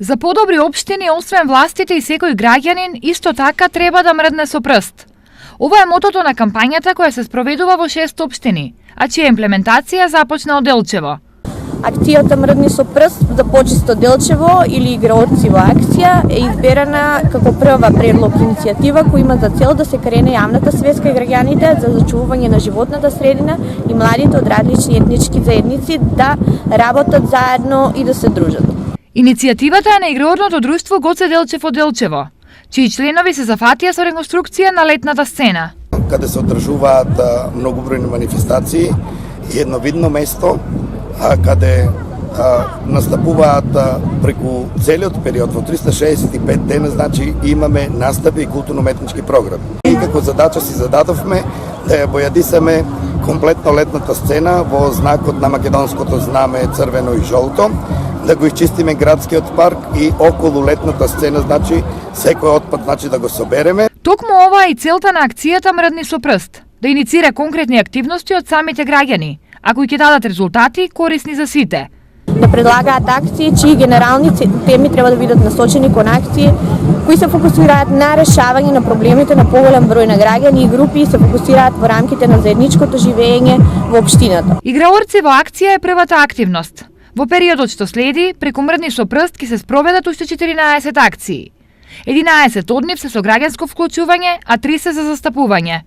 За подобри општини, освен властите и секој граѓанин, исто така треба да мрдне со прст. Ова е мотото на кампањата која се спроведува во 6 општини, а чија имплементација започна од Делчево. Акцијата Мрдни со прст за почисто Делчево или Играорци во акција е изберана како прва предлог иницијатива која има за цел да се крене јавната свест кај граѓаните за зачувување на животната средина и младите од различни етнички заедници да работат заедно и да се дружат. Иницијативата е на игроорното друштво Гоце Делчев од Делчево, чии членови се зафатија со реконструкција на летната сцена. Каде се одржуваат многобројни манифестации и едно видно место каде настапуваат преку целиот период во 365 дена, значи имаме настави и културно-уметнички програми. И како задача си зададовме да ја бојадисаме комплетно летната сцена во знакот на македонското знаме црвено и жолто, да го изчистиме градскиот парк и околу летната сцена, значи секој отпад значи да го собереме. Токму ова е и целта на акцијата Мрдни со прст, да иницира конкретни активности од самите граѓани, а кои ќе дадат резултати корисни за сите. Да предлагаат акции чии генерални теми треба да бидат насочени кон акции кои се фокусираат на решавање на проблемите на поголем број на граѓани и групи и се фокусираат во рамките на заедничкото живење во општината. Играорци во акција е првата активност. Во периодот што следи, преку Мрдни со прст ќе се спроведат уште 14 акции. 11 од нив се со граѓанско вклучување, а 3 се за застапување.